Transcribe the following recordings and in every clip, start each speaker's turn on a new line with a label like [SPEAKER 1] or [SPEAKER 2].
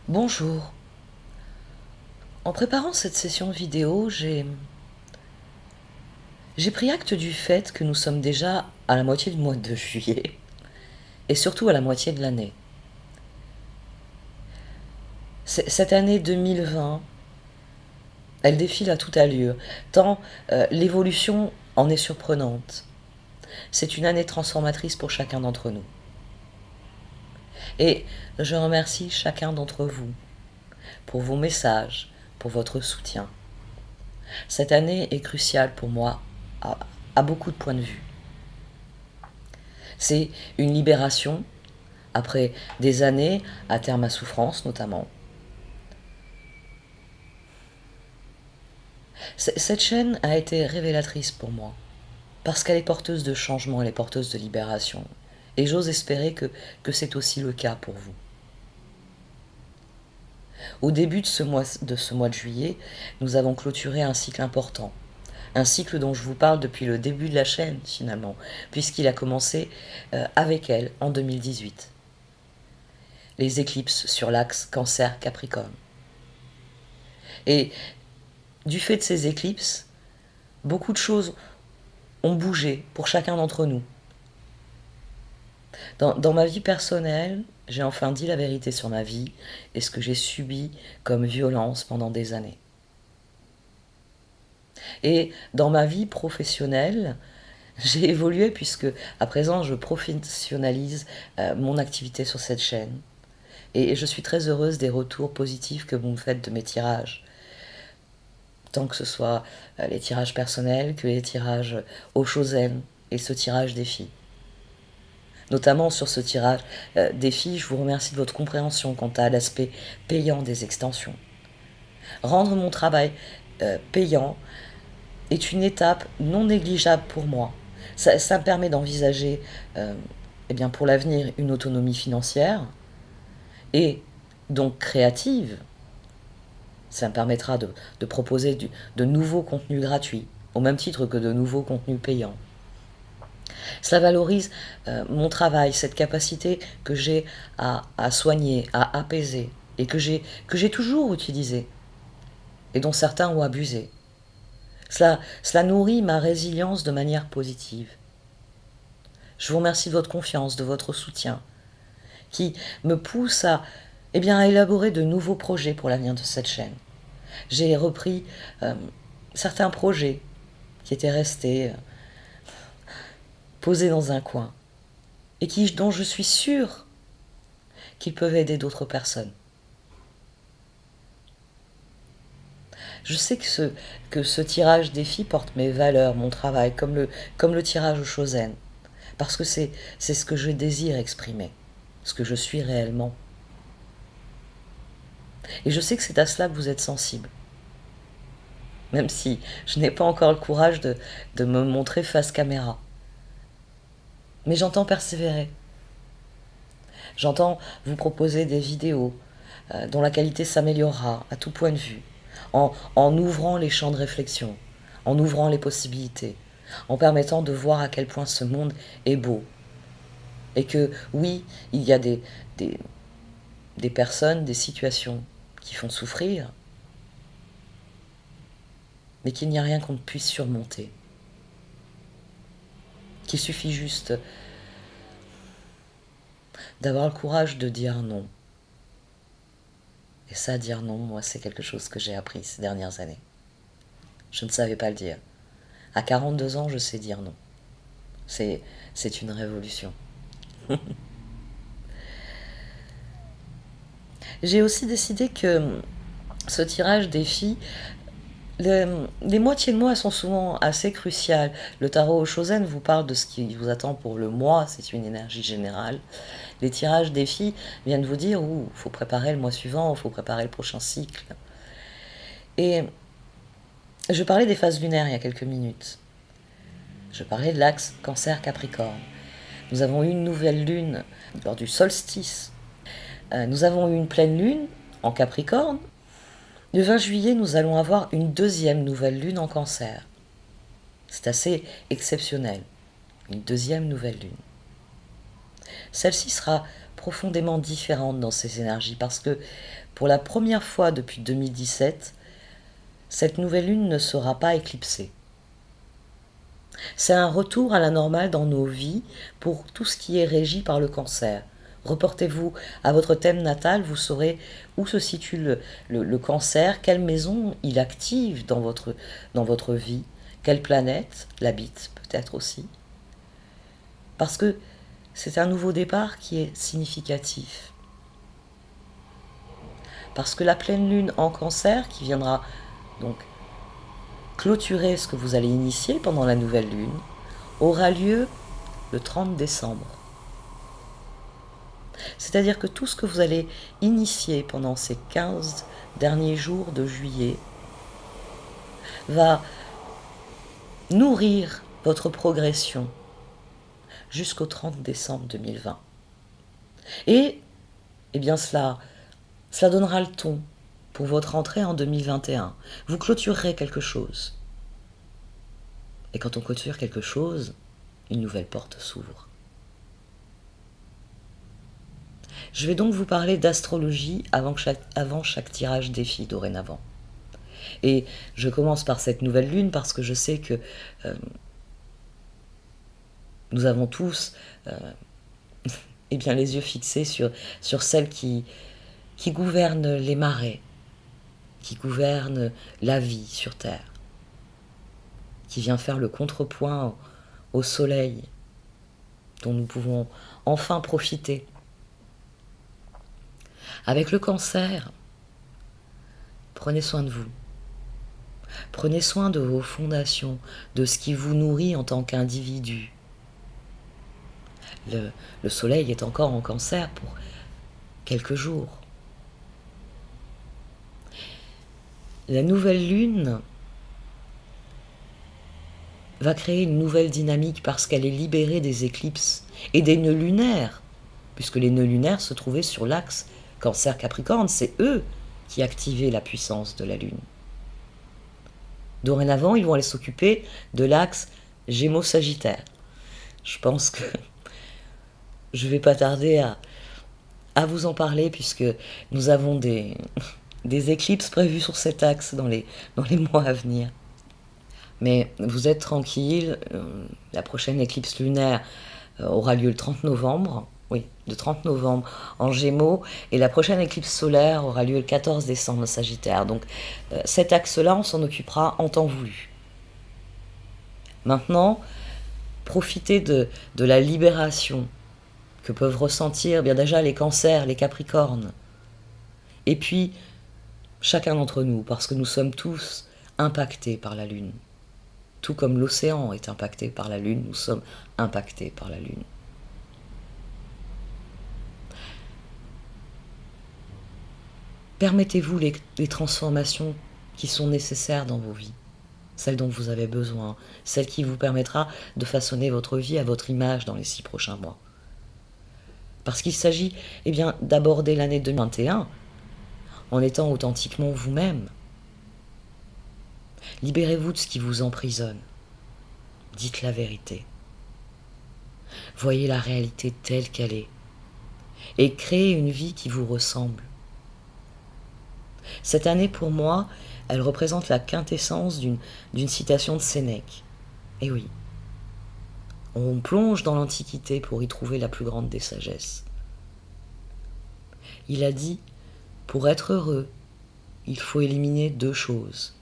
[SPEAKER 1] Bonjour. En préparant cette session vidéo, j'ai pris acte du fait que nous sommes déjà à la moitié du mois de juillet et surtout à la moitié de l'année. Cette année 2020, elle défile à toute allure, tant l'évolution en est surprenante. C'est une année transformatrice pour chacun d'entre nous. Et je remercie chacun d'entre vous pour vos messages, pour votre soutien. Cette année est cruciale pour moi à beaucoup de points de vue. C'est une libération, après des années à terme à souffrance notamment. Cette chaîne a été révélatrice pour moi, parce qu'elle est porteuse de changement, elle est porteuse de libération. Et j'ose espérer que c'est aussi le cas pour vous. Au début de ce mois de juillet, nous avons clôturé un cycle important. Un cycle dont je vous parle depuis le début de la chaîne, finalement, puisqu'il a commencé avec elle en 2018. Les éclipses sur l'axe Cancer-Capricorne. Et du fait de ces éclipses, beaucoup de choses ont bougé pour chacun d'entre nous. Dans ma vie personnelle, j'ai enfin dit la vérité sur ma vie et ce que j'ai subi comme violence pendant des années. Et dans ma vie professionnelle, j'ai évolué puisque à présent je professionnalise mon activité sur cette chaîne. Et je suis très heureuse des retours positifs que vous me faites de mes tirages. Tant que ce soit les tirages personnels que les tirages aux Chosen et ce tirage des filles. Notamment sur ce tirage des filles, je vous remercie de votre compréhension quant à l'aspect payant des extensions. Rendre mon travail payant est une étape non négligeable pour moi. Ça me permet d'envisager pour l'avenir une autonomie financière et donc créative. Ça me permettra de proposer de nouveaux contenus gratuits, au même titre que de nouveaux contenus payants. Cela valorise mon travail, cette capacité que j'ai à soigner, à apaiser, et que j'ai toujours utilisée, et dont certains ont abusé. Cela nourrit ma résilience de manière positive. Je vous remercie de votre confiance, de votre soutien, qui me pousse à élaborer de nouveaux projets pour l'avenir de cette chaîne. J'ai repris certains projets qui étaient restés posés dans un coin et dont je suis sûre qu'ils peuvent aider d'autres personnes. Je sais que ce tirage des filles porte mes valeurs, mon travail, comme le tirage au Chosen, parce que c'est ce que je désire exprimer, ce que je suis réellement. Et je sais que c'est à cela que vous êtes sensible. Même si je n'ai pas encore le courage de me montrer face caméra. Mais j'entends persévérer. J'entends vous proposer des vidéos dont la qualité s'améliorera à tout point de vue, en ouvrant les champs de réflexion, en ouvrant les possibilités, en permettant de voir à quel point ce monde est beau. Et que oui, il y a des personnes, des situations qui font souffrir, mais qu'il n'y a rien qu'on ne puisse surmonter. Qu'il suffit juste d'avoir le courage de dire non. Et ça, dire non, moi, c'est quelque chose que j'ai appris ces dernières années. Je ne savais pas le dire. À 42 ans, je sais dire non. C'est une révolution. J'ai aussi décidé que ce tirage des filles, les moitiés de mois sont souvent assez cruciales. Le tarot Chosen vous parle de ce qui vous attend pour le mois, c'est une énergie générale. Les tirages des filles viennent vous dire il faut préparer le mois suivant, il faut préparer le prochain cycle. Et je parlais des phases lunaires il y a quelques minutes. Je parlais de l'axe Cancer-Capricorne. Nous avons eu une nouvelle lune lors du solstice. Nous avons eu une pleine lune en Capricorne. Le 20 juillet, nous allons avoir une deuxième nouvelle lune en Cancer. C'est assez exceptionnel. Une deuxième nouvelle lune. Celle-ci sera profondément différente dans ces énergies parce que pour la première fois depuis 2017, cette nouvelle lune ne sera pas éclipsée. C'est un retour à la normale dans nos vies pour tout ce qui est régi par le cancer. Reportez-vous à votre thème natal, vous saurez où se situe le cancer, quelle maison il active dans votre vie, quelle planète l'habite peut-être aussi. Parce que c'est un nouveau départ qui est significatif. Parce que la pleine lune en cancer, qui viendra donc clôturer ce que vous allez initier pendant la nouvelle lune, aura lieu le 30 décembre. C'est-à-dire que tout ce que vous allez initier pendant ces 15 derniers jours de juillet va nourrir votre progression jusqu'au 30 décembre 2020. Et eh bien cela donnera le ton pour votre entrée en 2021. Vous clôturerez quelque chose. Et quand on clôture quelque chose, une nouvelle porte s'ouvre. Je vais donc vous parler d'astrologie avant chaque tirage défi dorénavant. Et je commence par cette nouvelle lune parce que je sais que nous avons tous eh bien, les yeux fixés sur celle qui gouverne les marées, qui gouverne la vie sur Terre, qui vient faire le contrepoint au soleil, dont nous pouvons enfin profiter. Avec le cancer, prenez soin de vous. Prenez soin de vos fondations, de ce qui vous nourrit en tant qu'individu. Le soleil est encore en cancer pour quelques jours. La nouvelle lune va créer une nouvelle dynamique parce qu'elle est libérée des éclipses et des nœuds lunaires, puisque les nœuds lunaires se trouvaient sur l'axe Cancer-Capricorne, c'est eux qui activaient la puissance de la lune. Dorénavant, ils vont aller s'occuper de l'axe Gémeaux-Sagittaire. Je pense que je ne vais pas tarder à vous en parler puisque nous avons des éclipses prévues sur cet axe dans les mois à venir. Mais vous êtes tranquille, la prochaine éclipse lunaire aura lieu le 30 novembre, oui, le 30 novembre en Gémeaux, et la prochaine éclipse solaire aura lieu le 14 décembre en Sagittaire. Donc cet axe-là, on s'en occupera en temps voulu. Maintenant, profitez de la libération que peuvent ressentir bien déjà les cancers, les capricornes, et puis chacun d'entre nous, parce que nous sommes tous impactés par la Lune. Tout comme l'océan est impacté par la Lune, nous sommes impactés par la Lune. Permettez-vous les transformations qui sont nécessaires dans vos vies, celles dont vous avez besoin, celle qui vous permettra de façonner votre vie à votre image dans les 6 prochains mois. Parce qu'il s'agit d'aborder l'année 2021 en étant authentiquement vous-même. Libérez-vous de ce qui vous emprisonne. Dites la vérité. Voyez la réalité telle qu'elle est. Et créez une vie qui vous ressemble. Cette année, pour moi, elle représente la quintessence d'une citation de Sénèque. Et oui, on plonge dans l'Antiquité pour y trouver la plus grande des sagesses. Il a dit, pour être heureux, il faut éliminer 2 choses.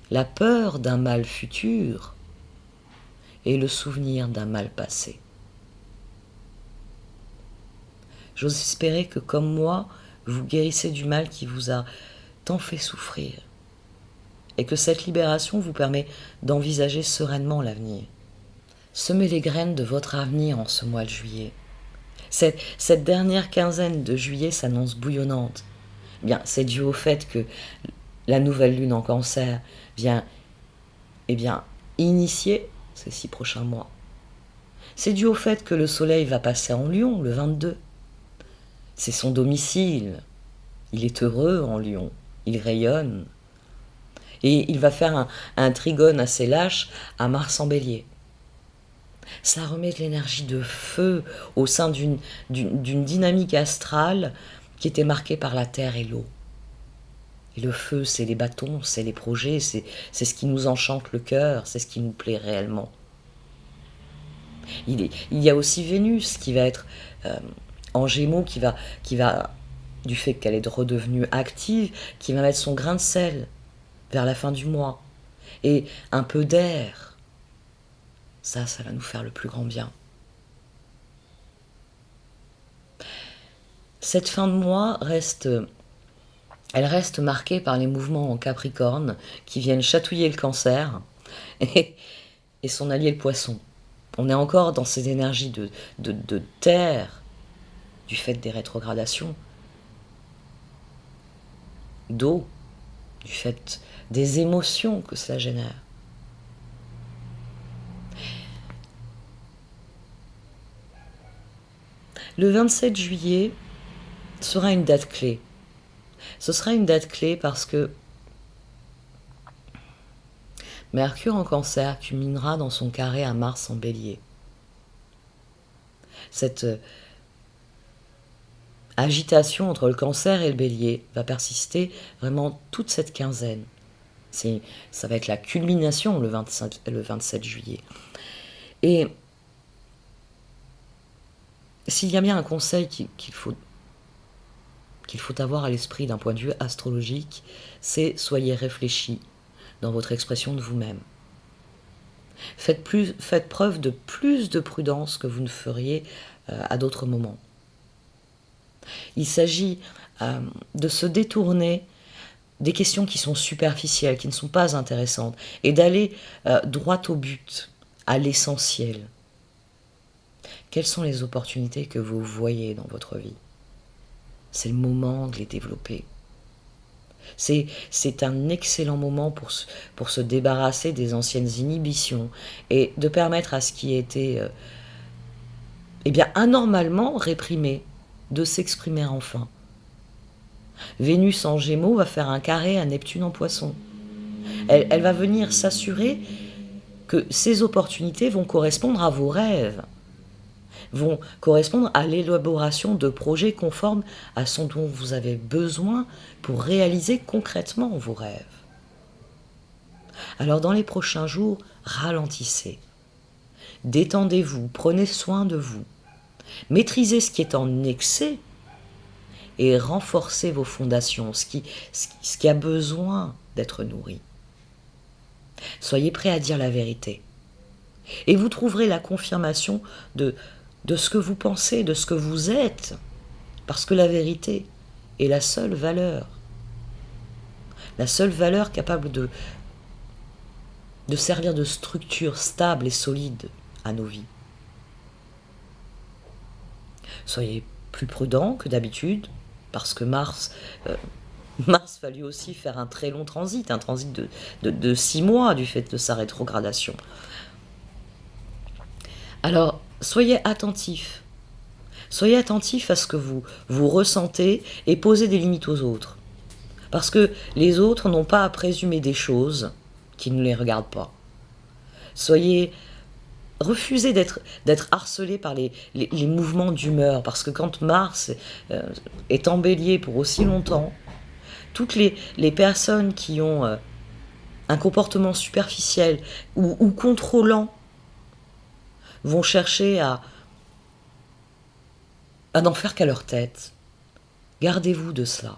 [SPEAKER 1] La peur d'un mal futur et le souvenir d'un mal passé. J'ose espérer que, comme moi, vous guérissez du mal qui vous a tant fait souffrir et que cette libération vous permet d'envisager sereinement l'avenir. Semez les graines de votre avenir en ce mois de juillet. Cette dernière quinzaine de juillet s'annonce bouillonnante. C'est dû au fait que la nouvelle lune en cancer vient initier ces 6 prochains mois. C'est dû au fait que le soleil va passer en Lion le 22. C'est son domicile. Il est heureux en Lion. Il rayonne. Et il va faire un trigone assez lâche à Mars en Bélier. Cela remet de l'énergie de feu au sein d'une dynamique astrale qui était marquée par la terre et l'eau. Et le feu, c'est les bâtons, c'est les projets, c'est ce qui nous enchante le cœur, c'est ce qui nous plaît réellement. Il y a aussi Vénus qui va être en Gémeaux, qui va, du fait qu'elle est redevenue active, qui va mettre son grain de sel vers la fin du mois. Et un peu d'air, ça va nous faire le plus grand bien. Cette fin de mois elle reste marquée par les mouvements en Capricorne qui viennent chatouiller le Cancer et son allié le Poisson. On est encore dans ces énergies de terre du fait des rétrogradations, d'eau, du fait des émotions que cela génère. Le 27 juillet sera une date clé. Ce sera une date clé parce que Mercure en Cancer culminera dans son carré à Mars en Bélier. Cette agitation entre le Cancer et le Bélier va persister vraiment toute cette quinzaine. Ça va être la culmination le 27 juillet. Et s'il y a bien un conseil qu'il faut avoir à l'esprit d'un point de vue astrologique, c'est soyez réfléchis dans votre expression de vous-même. Faites preuve de plus de prudence que vous ne feriez à d'autres moments. Il s'agit de se détourner des questions qui sont superficielles, qui ne sont pas intéressantes, et d'aller droit au but, à l'essentiel. Quelles sont les opportunités que vous voyez dans votre vie? C'est le moment de les développer. C'est un excellent moment pour se débarrasser des anciennes inhibitions et de permettre à ce qui était anormalement réprimé de s'exprimer enfin. Vénus en Gémeaux va faire un carré à Neptune en Poisson. Elle va venir s'assurer que ces opportunités vont correspondre à vos rêves, vont correspondre à l'élaboration de projets conformes à ce dont vous avez besoin pour réaliser concrètement vos rêves. Alors dans les prochains jours, ralentissez, détendez-vous, prenez soin de vous, maîtrisez ce qui est en excès et renforcez vos fondations, ce qui a besoin d'être nourri. Soyez prêts à dire la vérité et vous trouverez la confirmation de ce que vous pensez, de ce que vous êtes, parce que la vérité est la seule valeur capable de servir de structure stable et solide à nos vies. Soyez plus prudents que d'habitude, parce que Mars va lui aussi faire un très long transit, un transit de 6 mois du fait de sa rétrogradation. Alors, soyez attentifs à ce que vous ressentez et posez des limites aux autres. Parce que les autres n'ont pas à présumer des choses qui ne les regardent pas. Refusez d'être harcelés par les mouvements d'humeur, parce que quand Mars est en Bélier pour aussi longtemps, toutes les personnes qui ont un comportement superficiel ou contrôlant vont chercher à n'en faire qu'à leur tête. Gardez-vous de cela.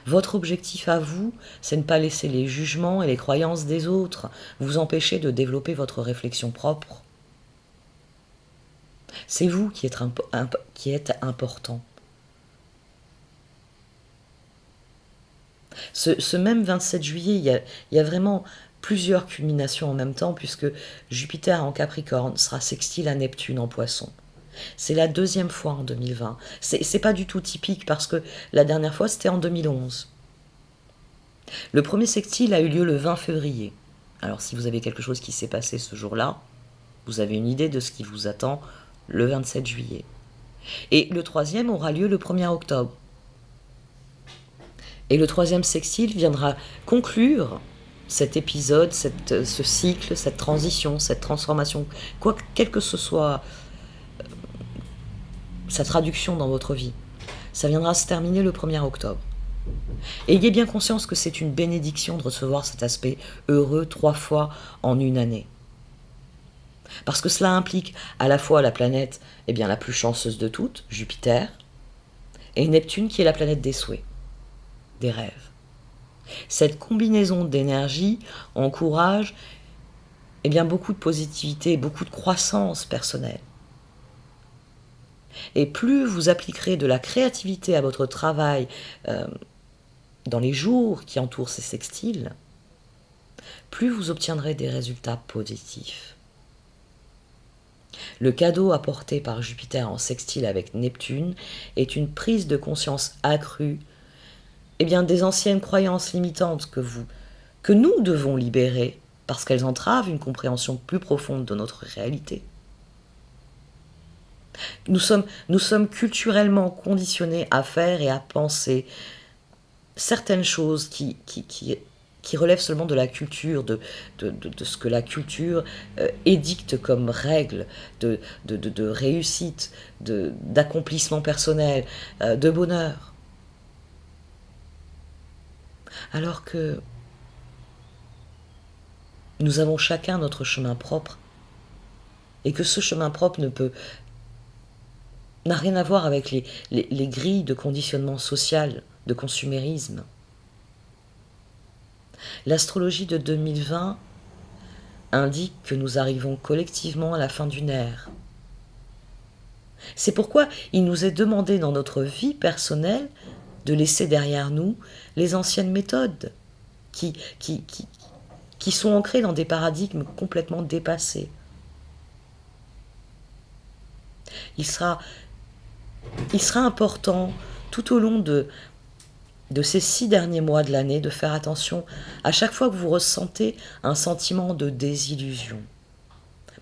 [SPEAKER 1] Votre objectif à vous, c'est de ne pas laisser les jugements et les croyances des autres vous empêcher de développer votre réflexion propre. C'est vous qui êtes important. Ce même 27 juillet, il y a vraiment plusieurs culminations en même temps, puisque Jupiter en Capricorne sera sextile à Neptune en Poisson. C'est la deuxième fois en 2020. C'est pas du tout typique, parce que la dernière fois, c'était en 2011. Le premier sextile a eu lieu le 20 février. Alors, si vous avez quelque chose qui s'est passé ce jour-là, vous avez une idée de ce qui vous attend le 27 juillet. Et le troisième aura lieu le 1er octobre. Et le troisième sextile viendra conclure cet épisode, ce cycle, cette transition, cette transformation, quelle que ce soit sa traduction dans votre vie, ça viendra se terminer le 1er octobre. Et ayez bien conscience que c'est une bénédiction de recevoir cet aspect heureux 3 fois en une année. Parce que cela implique à la fois la planète la plus chanceuse de toutes, Jupiter, et Neptune qui est la planète des souhaits, des rêves. Cette combinaison d'énergie encourage beaucoup de positivité, beaucoup de croissance personnelle. Et plus vous appliquerez de la créativité à votre travail dans les jours qui entourent ces sextiles, plus vous obtiendrez des résultats positifs. Le cadeau apporté par Jupiter en sextile avec Neptune est une prise de conscience accrue des anciennes croyances limitantes que nous devons libérer parce qu'elles entravent une compréhension plus profonde de notre réalité. Nous sommes culturellement conditionnés à faire et à penser certaines choses qui relèvent seulement de la culture, de ce que la culture édicte comme règle de réussite, d'accomplissement personnel, de bonheur. Alors que nous avons chacun notre chemin propre et que ce chemin propre n'a rien à voir avec les grilles de conditionnement social, de consumérisme. L'astrologie de 2020 indique que nous arrivons collectivement à la fin d'une ère. C'est pourquoi il nous est demandé dans notre vie personnelle de laisser derrière nous les anciennes méthodes qui sont ancrées dans des paradigmes complètement dépassés. Il sera important tout au long de ces 6 derniers mois de l'année de faire attention à chaque fois que vous ressentez un sentiment de désillusion.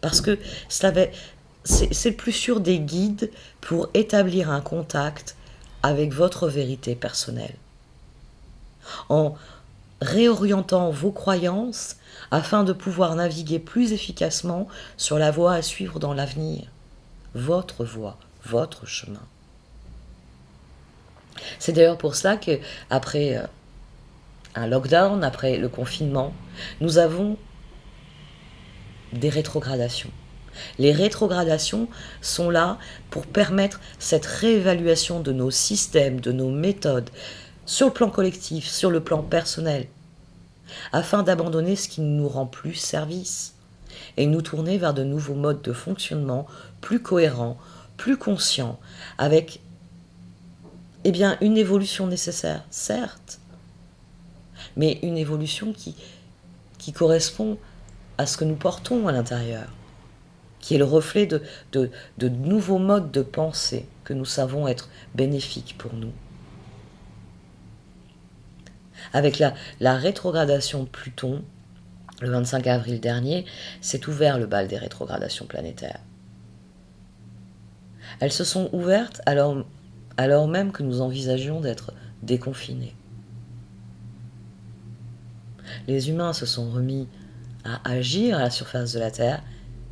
[SPEAKER 1] Parce que c'est le plus sûr des guides pour établir un contact avec votre vérité personnelle. En réorientant vos croyances afin de pouvoir naviguer plus efficacement sur la voie à suivre dans l'avenir. Votre voie, votre chemin. C'est d'ailleurs pour cela qu'après un lockdown, après le confinement, nous avons des rétrogradations. Les rétrogradations sont là pour permettre cette réévaluation de nos systèmes, de nos méthodes, sur le plan collectif, sur le plan personnel, afin d'abandonner ce qui ne nous rend plus service et nous tourner vers de nouveaux modes de fonctionnement plus cohérents, plus conscients, avec une évolution nécessaire, certes, mais une évolution qui correspond à ce que nous portons à l'intérieur, qui est le reflet de nouveaux modes de pensée que nous savons être bénéfiques pour nous. Avec la rétrogradation de Pluton, le 25 avril dernier, s'est ouvert le bal des rétrogradations planétaires. Elles se sont ouvertes alors même que nous envisagions d'être déconfinés. Les humains se sont remis à agir à la surface de la Terre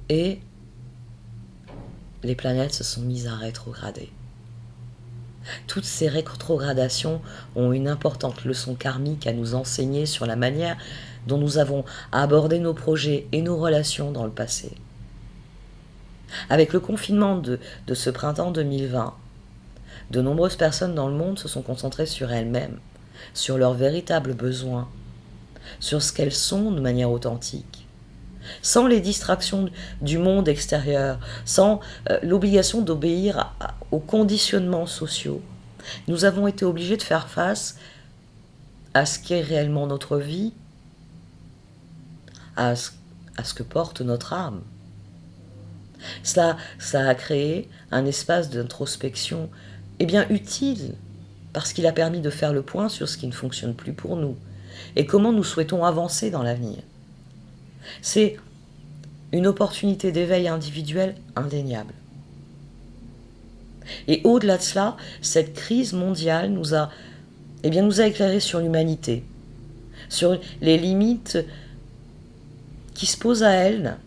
[SPEAKER 1] et les planètes se sont mises à rétrograder. Toutes ces rétrogradations ont une importante leçon karmique à nous enseigner sur la manière dont nous avons abordé nos projets et nos relations dans le passé. Avec le confinement de ce printemps 2020, de nombreuses personnes dans le monde se sont concentrées sur elles-mêmes, sur leurs véritables besoins, sur ce qu'elles sont de manière authentique, sans les distractions du monde extérieur, sans l'obligation d'obéir aux conditionnements sociaux. Nous avons été obligés de faire face à ce qu'est réellement notre vie, à ce que porte notre âme. Ça a créé un espace d'introspection utile, parce qu'il a permis de faire le point sur ce qui ne fonctionne plus pour nous, et comment nous souhaitons avancer dans l'avenir. C'est une opportunité d'éveil individuel indéniable. Et au-delà de cela, cette crise mondiale nous a éclairés sur l'humanité, sur les limites qui se posent à elle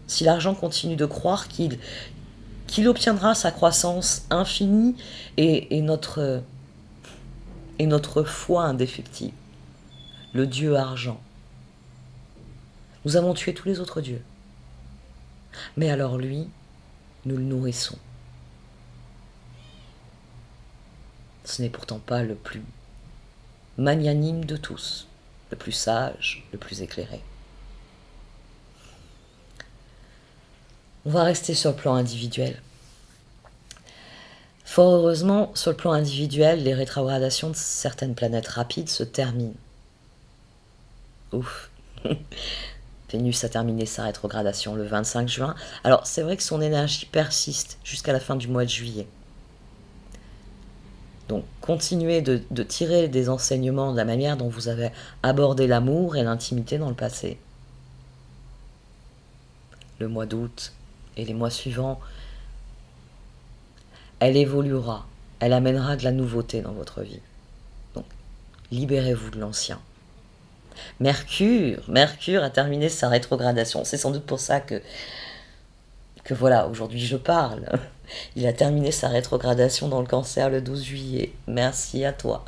[SPEAKER 1] si l'argent continue de croire qu'il obtiendra sa croissance infinie et notre foi indéfectible, le Dieu argent. Nous avons tué tous les autres dieux. Mais alors lui, nous le nourrissons. Ce n'est pourtant pas le plus magnanime de tous, le plus sage, le plus éclairé. On va rester sur le plan individuel. Fort heureusement, sur le plan individuel, les rétrogradations de certaines planètes rapides se terminent. Ouf. Vénus a terminé sa rétrogradation le 25 juin. Alors, c'est vrai que son énergie persiste jusqu'à la fin du mois de juillet. Donc, continuez de tirer des enseignements de la manière dont vous avez abordé l'amour et l'intimité dans le passé. Le mois d'août et les mois suivants, elle évoluera, elle amènera de la nouveauté dans votre vie. Donc, libérez-vous de l'ancien. Mercure a terminé sa rétrogradation. C'est sans doute pour ça que voilà, aujourd'hui je parle. Il a terminé sa rétrogradation dans le Cancer le 12 juillet. Merci à toi.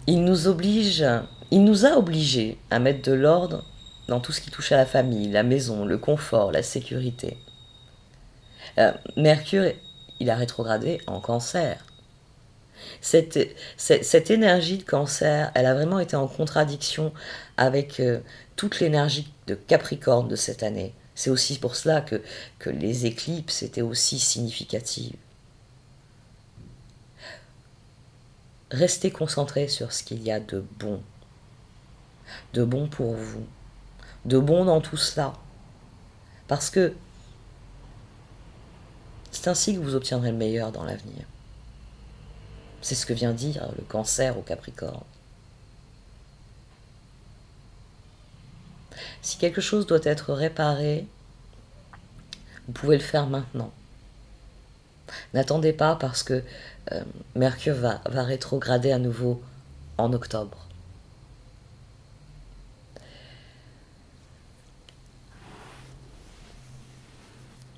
[SPEAKER 1] Il nous a obligés à mettre de l'ordre dans tout ce qui touche à la famille, la maison, le confort, la sécurité. Mercure, il a rétrogradé en Cancer. Cette énergie de Cancer, elle a vraiment été en contradiction avec toute l'énergie de Capricorne de cette année. C'est aussi pour cela que les éclipses étaient aussi significatives. Restez concentrés sur ce qu'il y a de bon pour vous, de bon dans tout cela. Parce que c'est ainsi que vous obtiendrez le meilleur dans l'avenir. C'est ce que vient dire le Cancer au Capricorne. Si quelque chose doit être réparé, vous pouvez le faire maintenant. N'attendez pas parce que Mercure va rétrograder à nouveau en octobre.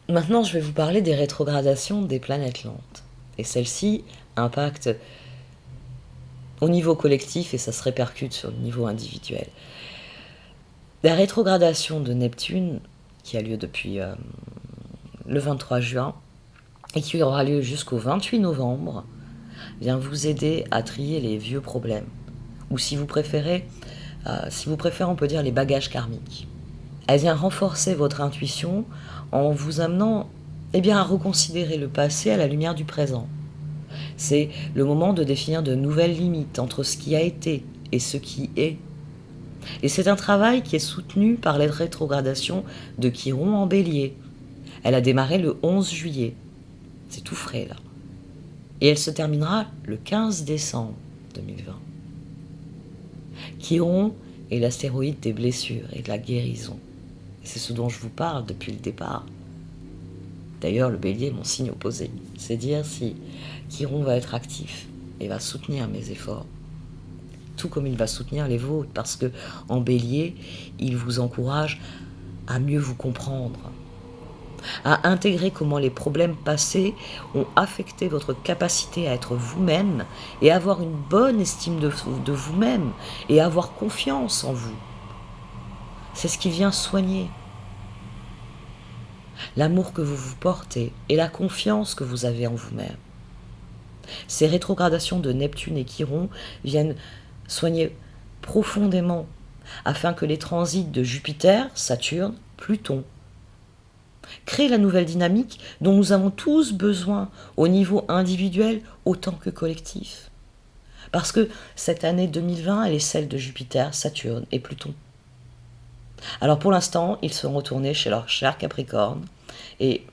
[SPEAKER 1] Maintenant, je vais vous parler des rétrogradations des planètes lentes. Et celles-ci impactent au niveau collectif et ça se répercute sur le niveau individuel. La rétrogradation de Neptune, qui a lieu depuis le 23 juin et qui aura lieu jusqu'au 28 novembre, vient vous aider à trier les vieux problèmes. Ou si vous préférez, on peut dire les bagages karmiques. Elle vient renforcer votre intuition en vous amenant à reconsidérer le passé à la lumière du présent. C'est le moment de définir de nouvelles limites entre ce qui a été et ce qui est. Et c'est un travail qui est soutenu par les rétrogradations de Chiron en Bélier. Elle a démarré le 11 juillet. C'est tout frais là. Et elle se terminera le 15 décembre 2020. Chiron est l'astéroïde des blessures et de la guérison. Et c'est ce dont je vous parle depuis le départ. D'ailleurs, le Bélier est mon signe opposé. C'est dire si Chiron va être actif et va soutenir mes efforts. Tout comme il va soutenir les vôtres, parce que en Bélier, il vous encourage à mieux vous comprendre, à intégrer comment les problèmes passés ont affecté votre capacité à être vous-même et avoir une bonne estime de vous-même et avoir confiance en vous. C'est ce qui vient soigner l'amour que vous vous portez et la confiance que vous avez en vous-même. Ces rétrogradations de Neptune et Chiron viennent soigner profondément afin que les transits de Jupiter, Saturne, Pluton créent la nouvelle dynamique dont nous avons tous besoin au niveau individuel autant que collectif. Parce que cette année 2020, elle est celle de Jupiter, Saturne et Pluton. Alors pour l'instant, ils sont retournés chez leur cher Capricorne et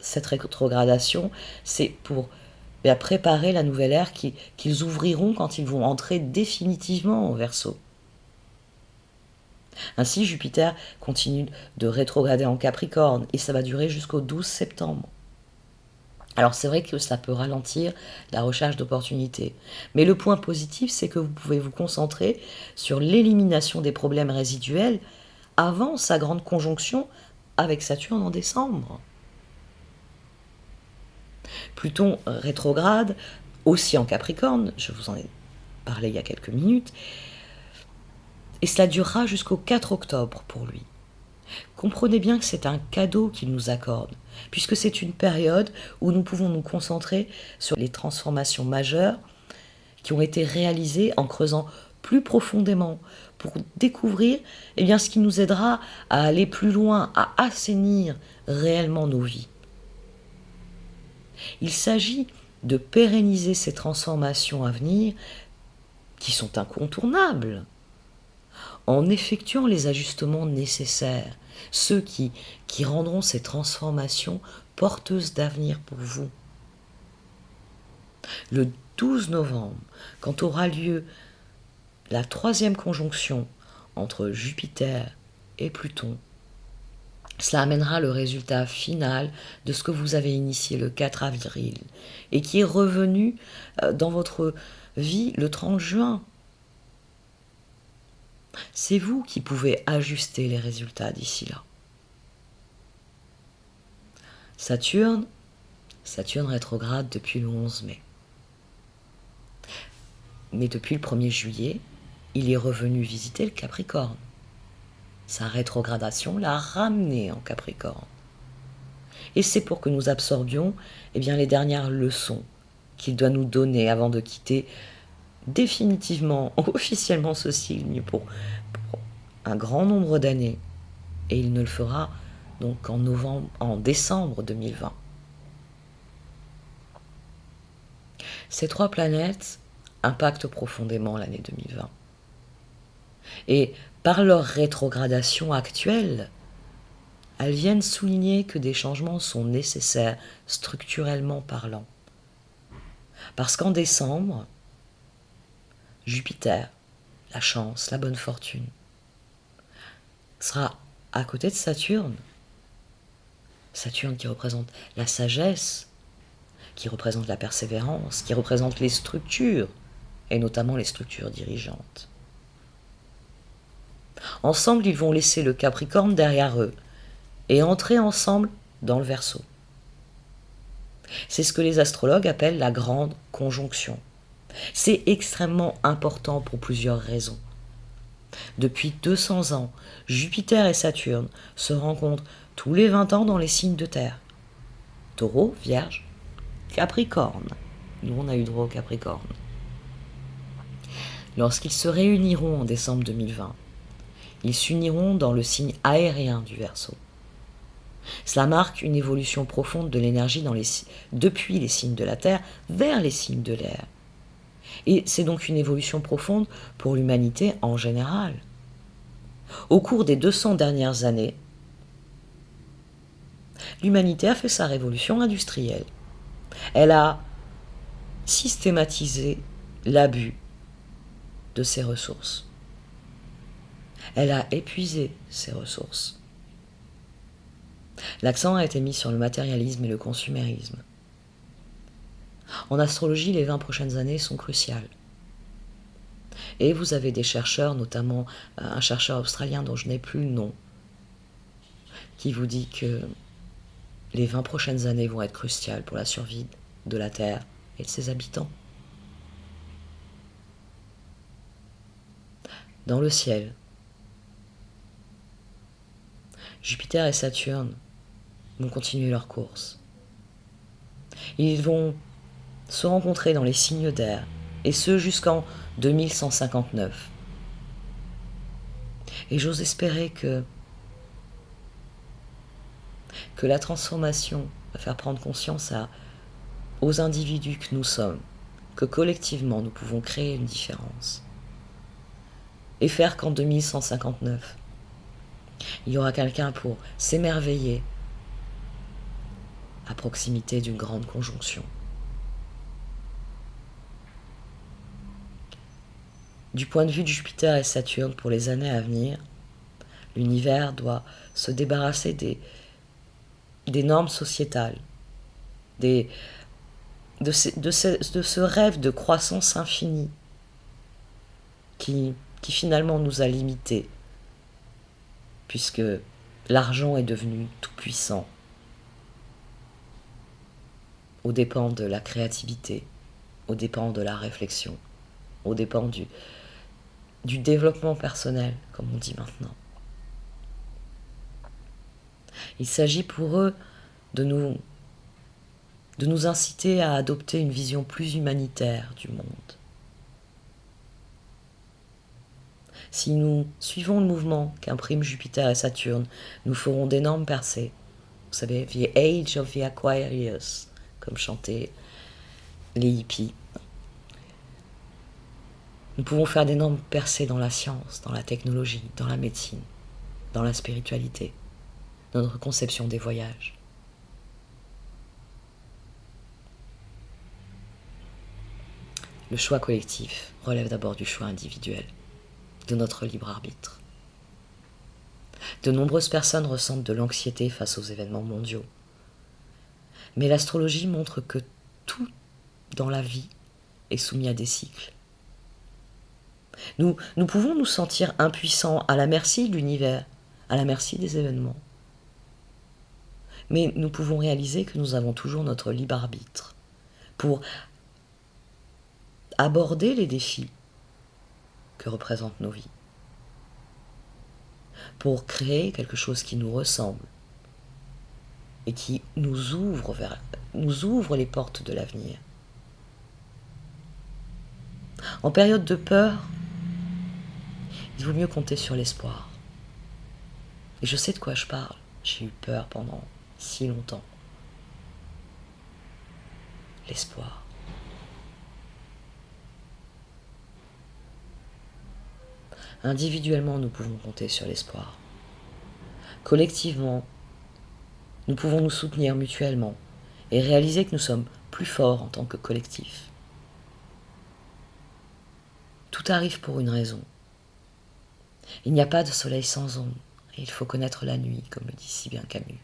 [SPEAKER 1] cette rétrogradation, c'est pour préparer la nouvelle ère qu'ils ouvriront quand ils vont entrer définitivement en Verseau. Ainsi, Jupiter continue de rétrograder en Capricorne et ça va durer jusqu'au 12 septembre. Alors c'est vrai que ça peut ralentir la recherche d'opportunités. Mais le point positif, c'est que vous pouvez vous concentrer sur l'élimination des problèmes résiduels avant sa grande conjonction avec Saturne en décembre. Pluton rétrograde, aussi en Capricorne, je vous en ai parlé il y a quelques minutes, et cela durera jusqu'au 4 octobre pour lui. Comprenez bien que c'est un cadeau qu'il nous accorde, puisque c'est une période où nous pouvons nous concentrer sur les transformations majeures qui ont été réalisées en creusant plus profondément pour découvrir ce qui nous aidera à aller plus loin, à assainir réellement nos vies. Il s'agit de pérenniser ces transformations à venir qui sont incontournables en effectuant les ajustements nécessaires, ceux qui rendront ces transformations porteuses d'avenir pour vous. Le 12 novembre, quand aura lieu la 3e conjonction entre Jupiter et Pluton, cela amènera le résultat final de ce que vous avez initié le 4 avril et qui est revenu dans votre vie le 30 juin. C'est vous qui pouvez ajuster les résultats d'ici là. Saturne rétrograde depuis le 11 mai. Mais depuis le 1er juillet, il est revenu visiter le Capricorne. Sa rétrogradation l'a ramené en Capricorne. Et c'est pour que nous absorbions les dernières leçons qu'il doit nous donner avant de quitter définitivement, officiellement ce signe pour un grand nombre d'années. Et il ne le fera donc en décembre 2020. Ces 3 planètes impactent profondément l'année 2020. Et par leur rétrogradation actuelle, elles viennent souligner que des changements sont nécessaires, structurellement parlant. Parce qu'en décembre, Jupiter, la chance, la bonne fortune, sera à côté de Saturne. Saturne qui représente la sagesse, qui représente la persévérance, qui représente les structures, et notamment les structures dirigeantes. Ensemble, ils vont laisser le Capricorne derrière eux et entrer ensemble dans le Verseau. C'est ce que les astrologues appellent la grande conjonction. C'est extrêmement important pour plusieurs raisons. Depuis 200 ans, Jupiter et Saturne se rencontrent tous les 20 ans dans les signes de terre. Taureau, Vierge, Capricorne. Nous, on a eu droit au Capricorne. Lorsqu'ils se réuniront en décembre 2020, ils s'uniront dans le signe aérien du Verseau. Cela marque une évolution profonde de l'énergie depuis les signes de la Terre vers les signes de l'air. Et c'est donc une évolution profonde pour l'humanité en général. Au cours des 200 dernières années, l'humanité a fait sa révolution industrielle. Elle a systématisé l'abus de ses ressources. Elle a épuisé ses ressources. L'accent a été mis sur le matérialisme et le consumérisme. En astrologie, les 20 prochaines années sont cruciales. Et vous avez des chercheurs, notamment un chercheur australien dont je n'ai plus le nom, qui vous dit que les 20 prochaines années vont être cruciales pour la survie de la Terre et de ses habitants. Dans le ciel, Jupiter et Saturne vont continuer leur course. Ils vont se rencontrer dans les signes d'air, et ce jusqu'en 2159. Et j'ose espérer que la transformation va faire prendre conscience aux individus que nous sommes, que collectivement nous pouvons créer une différence. Et faire qu'en 2159, il y aura quelqu'un pour s'émerveiller à proximité d'une grande conjonction. Du point de vue de Jupiter et Saturne pour les années à venir, l'univers doit se débarrasser des normes sociétales de ce rêve de croissance infinie qui finalement nous a limités, puisque l'argent est devenu tout puissant, aux dépens de la créativité, aux dépens de la réflexion, aux dépens du développement personnel, comme on dit maintenant. Il s'agit pour eux de nous inciter à adopter une vision plus humanitaire du monde. Si nous suivons le mouvement qu'impriment Jupiter et Saturne, nous ferons d'énormes percées. Vous savez, The Age of the Aquarius, comme chantaient les hippies. Nous pouvons faire d'énormes percées dans la science, dans la technologie, dans la médecine, dans la spiritualité, dans notre conception des voyages. Le choix collectif relève d'abord du choix individuel, de notre libre arbitre. De nombreuses personnes ressentent de l'anxiété face aux événements mondiaux. Mais l'astrologie montre que tout dans la vie est soumis à des cycles. Nous pouvons nous sentir impuissants, à la merci de l'univers, à la merci des événements. Mais nous pouvons réaliser que nous avons toujours notre libre arbitre pour aborder les défis que représentent nos vies, pour créer quelque chose qui nous ressemble et qui nous ouvre les portes de l'avenir. En période de peur, il vaut mieux compter sur l'espoir. Et je sais de quoi je parle. J'ai eu peur pendant si longtemps. L'espoir. Individuellement, nous pouvons compter sur l'espoir. Collectivement, nous pouvons nous soutenir mutuellement et réaliser que nous sommes plus forts en tant que collectif. Tout arrive pour une raison. Il n'y a pas de soleil sans ombre, et il faut connaître la nuit, comme le dit si bien Camus.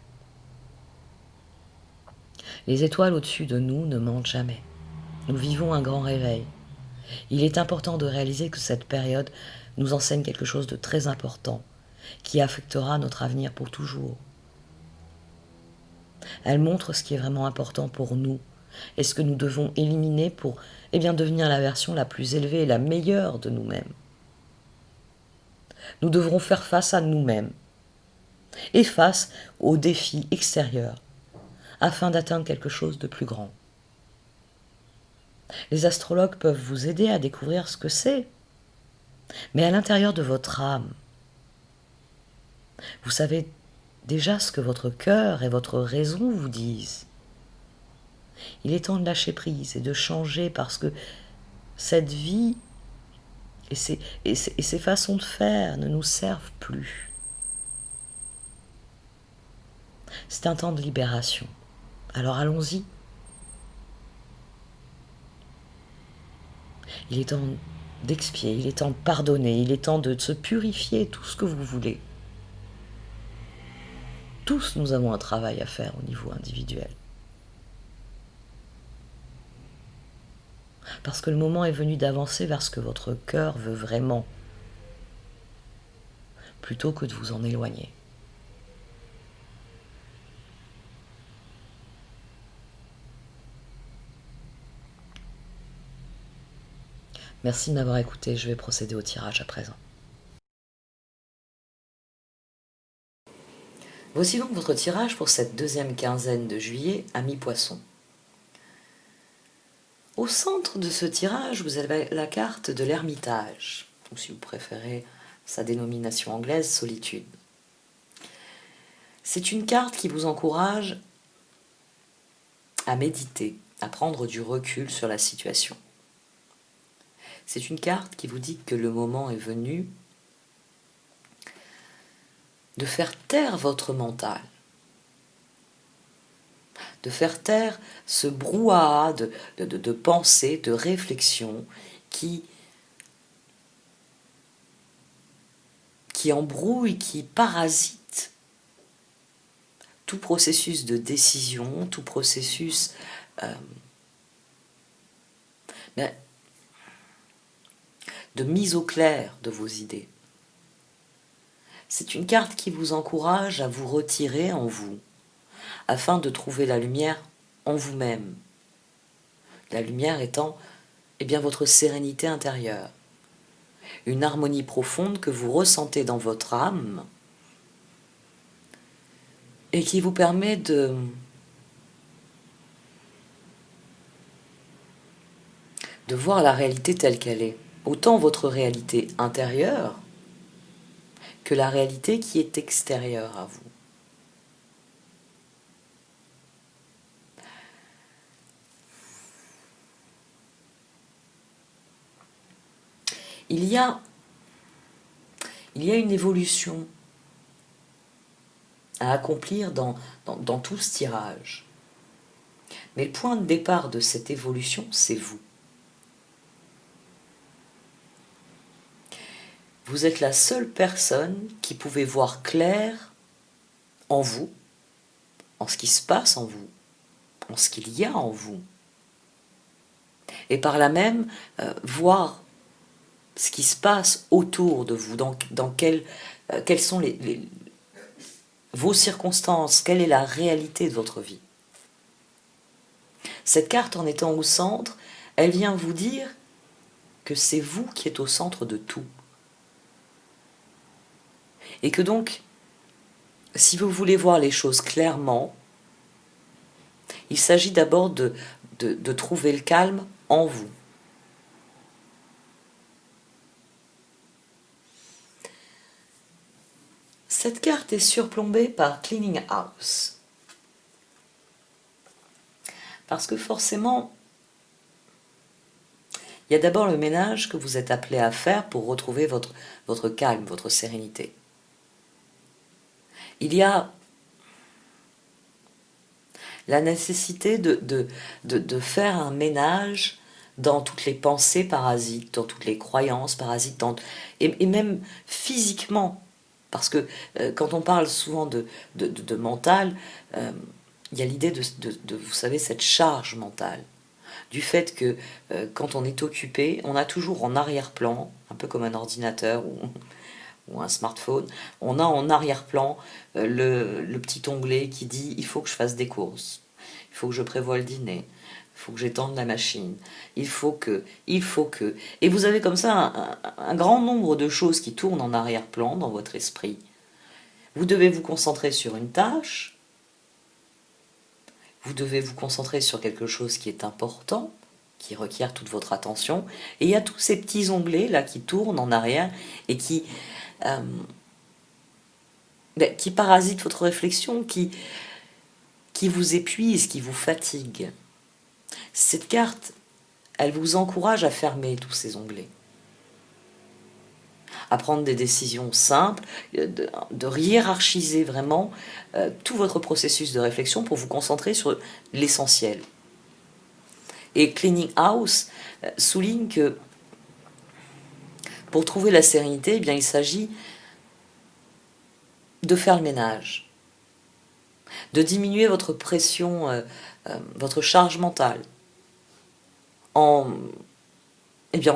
[SPEAKER 1] Les étoiles au-dessus de nous ne mentent jamais. Nous vivons un grand réveil. Il est important de réaliser que cette période nous enseigne quelque chose de très important, qui affectera notre avenir pour toujours. Elle montre ce qui est vraiment important pour nous, et ce que nous devons éliminer pour devenir la version la plus élevée et la meilleure de nous-mêmes. Nous devrons faire face à nous-mêmes et face aux défis extérieurs afin d'atteindre quelque chose de plus grand. Les astrologues peuvent vous aider à découvrir ce que c'est, mais à l'intérieur de votre âme, vous savez déjà ce que votre cœur et votre raison vous disent. Il est temps de lâcher prise et de changer parce que cette vie et ces façons de faire ne nous servent plus. C'est un temps de libération. Alors allons-y. Il est temps d'expier, il est temps de pardonner, il est temps de se purifier, tout ce que vous voulez. Tous nous avons un travail à faire au niveau individuel. Parce que le moment est venu d'avancer vers ce que votre cœur veut vraiment, plutôt que de vous en éloigner. Merci de m'avoir écouté, je vais procéder au tirage à présent. Voici donc votre tirage pour cette deuxième quinzaine de juillet à mi-poisson. Au centre de ce tirage, vous avez la carte de l'ermitage, ou si vous préférez sa dénomination anglaise, solitude. C'est une carte qui vous encourage à méditer, à prendre du recul sur la situation. C'est une carte qui vous dit que le moment est venu de faire taire votre mental, de faire taire ce brouhaha de pensée, de réflexion qui embrouille, qui parasite tout processus de décision, tout processus de mise au clair de vos idées. C'est une carte qui vous encourage à vous retirer en vous, afin de trouver la lumière en vous-même. La lumière étant, eh bien, votre sérénité intérieure. Une harmonie profonde que vous ressentez dans votre âme et qui vous permet de voir la réalité telle qu'elle est. Autant votre réalité intérieure que la réalité qui est extérieure à vous. Il y a une évolution à accomplir dans tout ce tirage. Mais le point de départ de cette évolution, c'est vous. Vous êtes la seule personne qui pouvait voir clair en vous, en ce qui se passe en vous, en ce qu'il y a en vous. Et par là même, voir ce qui se passe autour de vous, quelles sont vos circonstances, quelle est la réalité de votre vie. Cette carte, en étant au centre, elle vient vous dire que c'est vous qui êtes au centre de tout. Et que donc, si vous voulez voir les choses clairement, il s'agit d'abord de trouver le calme en vous. Cette carte est surplombée par Cleaning House. Parce que forcément, il y a d'abord le ménage que vous êtes appelé à faire pour retrouver votre calme, votre sérénité. Il y a la nécessité de faire un ménage dans toutes les pensées parasites, dans toutes les croyances parasites, et même physiquement. Parce que quand on parle souvent de mental, il y a l'idée de, vous savez, cette charge mentale. Du fait que quand on est occupé, on a toujours en arrière-plan, un peu comme un ordinateur ou un smartphone, on a en arrière-plan le petit onglet qui dit « il faut que je fasse des courses, il faut que je prévoie le dîner, il faut que j'étende la machine, il faut que... » Et vous avez comme ça un grand nombre de choses qui tournent en arrière-plan dans votre esprit. Vous devez vous concentrer sur une tâche, vous devez vous concentrer sur quelque chose qui est important, qui requiert toute votre attention, et il y a tous ces petits onglets là qui tournent en arrière et qui parasitent votre réflexion, qui vous épuisent, qui vous fatiguent. Cette carte, elle vous encourage à fermer tous ces onglets, à prendre des décisions simples, de hiérarchiser vraiment tout votre processus de réflexion pour vous concentrer sur l'essentiel. Et Cleaning House souligne que pour trouver la sérénité, eh bien, il s'agit de faire le ménage, de diminuer votre pression, votre charge mentale, en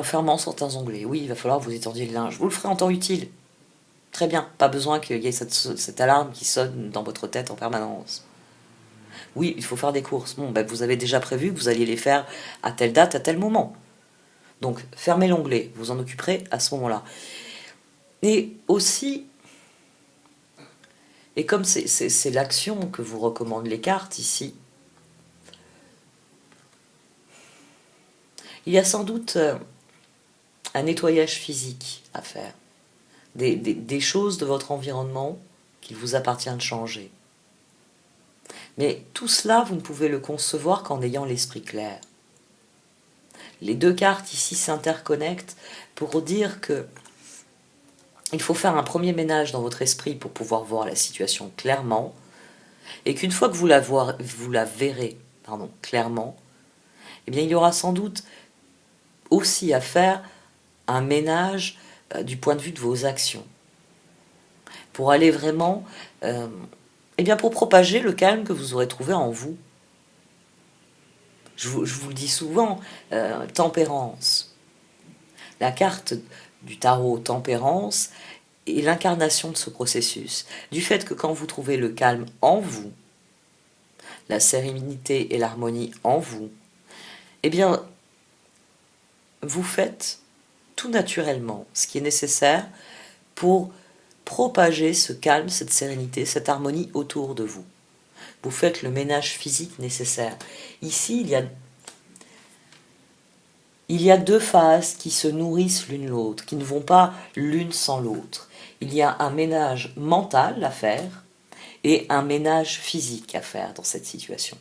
[SPEAKER 1] fermant certains onglets. Oui, il va falloir que vous étendiez le linge. Vous le ferez en temps utile. Très bien, pas besoin qu'il y ait cette alarme qui sonne dans votre tête en permanence. Oui, il faut faire des courses. Bon, vous avez déjà prévu que vous alliez les faire à telle date, à tel moment. Donc, fermez l'onglet, vous en occuperez à ce moment-là. Et aussi, et comme c'est l'action que vous recommandent les cartes ici, il y a sans doute un nettoyage physique à faire. Des choses de votre environnement qu'il vous appartient de changer. Mais tout cela, vous ne pouvez le concevoir qu'en ayant l'esprit clair. Les deux cartes ici s'interconnectent pour dire que il faut faire un premier ménage dans votre esprit pour pouvoir voir la situation clairement, et qu'une fois que vous la verrez clairement, eh bien, il y aura sans doute aussi à faire un ménage du point de vue de vos actions, pour aller vraiment Eh bien, pour propager le calme que vous aurez trouvé en vous. Je vous le dis souvent, tempérance. La carte du tarot tempérance est l'incarnation de ce processus. Du fait que quand vous trouvez le calme en vous, la sérénité et l'harmonie en vous, eh bien, vous faites tout naturellement ce qui est nécessaire pour propager ce calme, cette sérénité, cette harmonie autour de vous. Vous faites le ménage physique nécessaire. Ici, il y a deux phases qui se nourrissent l'une l'autre, qui ne vont pas l'une sans l'autre. Il y a un ménage mental à faire et un ménage physique à faire dans cette situation.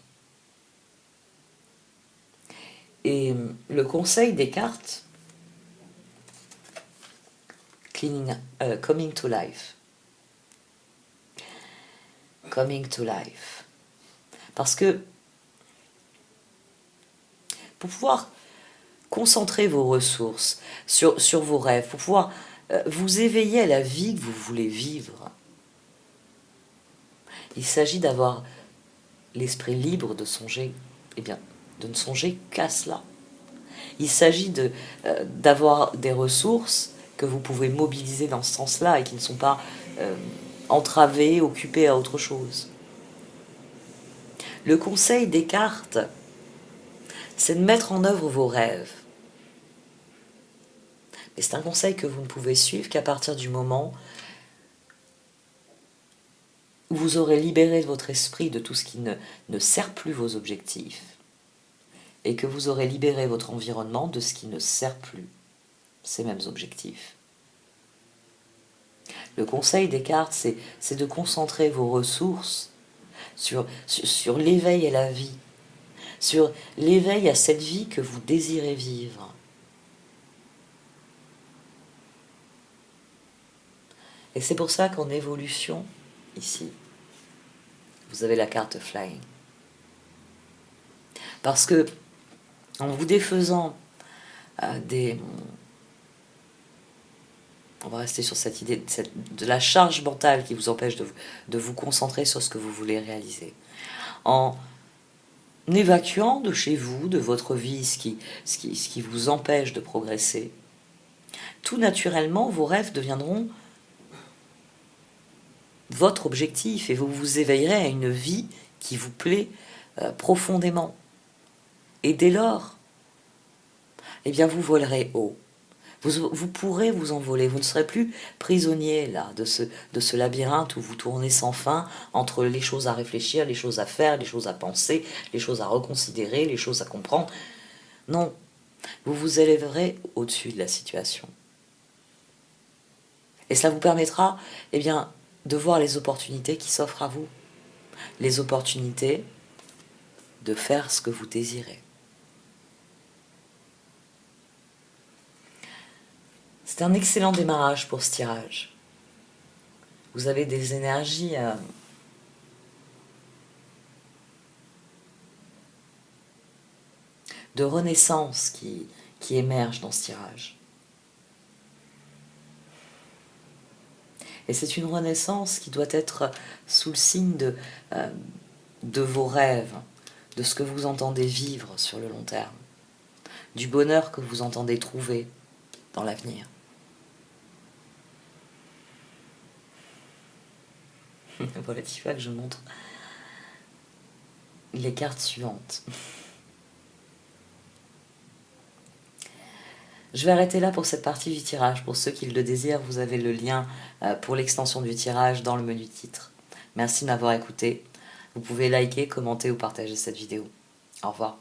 [SPEAKER 1] Et le conseil des cartes, coming to life. Coming to life. Parce que pour pouvoir concentrer vos ressources sur vos rêves, pour pouvoir vous éveiller à la vie que vous voulez vivre, il s'agit d'avoir l'esprit libre de songer, eh bien, de ne songer qu'à cela. Il s'agit d'avoir des ressources que vous pouvez mobiliser dans ce sens-là et qui ne sont pas entravées, occupées à autre chose. Le conseil des cartes, c'est de mettre en œuvre vos rêves. Mais c'est un conseil que vous ne pouvez suivre qu'à partir du moment où vous aurez libéré votre esprit de tout ce qui ne sert plus vos objectifs et que vous aurez libéré votre environnement de ce qui ne sert plus ces mêmes objectifs. Le conseil des cartes, c'est de concentrer vos ressources sur l'éveil à la vie, sur l'éveil à cette vie que vous désirez vivre. Et c'est pour ça qu'en évolution, ici, vous avez la carte Flying. Parce que, en vous défaisant on va rester sur cette idée de la charge mentale qui vous empêche de vous concentrer sur ce que vous voulez réaliser. En évacuant de chez vous, de votre vie, ce qui vous empêche de progresser, tout naturellement, vos rêves deviendront votre objectif et vous vous éveillerez à une vie qui vous plaît profondément. Et dès lors, eh bien, vous volerez haut. Vous pourrez vous envoler, vous ne serez plus prisonnier là, de ce labyrinthe où vous tournez sans fin entre les choses à réfléchir, les choses à faire, les choses à penser, les choses à reconsidérer, les choses à comprendre. Non, vous vous élèverez au-dessus de la situation. Et cela vous permettra, eh bien, de voir les opportunités qui s'offrent à vous. Les opportunités de faire ce que vous désirez. C'est un excellent démarrage pour ce tirage. Vous avez des énergies de renaissance qui émergent dans ce tirage. Et c'est une renaissance qui doit être sous le signe de vos rêves, de ce que vous entendez vivre sur le long terme, du bonheur que vous entendez trouver dans l'avenir. Voilà, il faut que je montre les cartes suivantes. Je vais arrêter là pour cette partie du tirage. Pour ceux qui le désirent, vous avez le lien pour l'extension du tirage dans le menu titre. Merci de m'avoir écouté. Vous pouvez liker, commenter ou partager cette vidéo. Au revoir.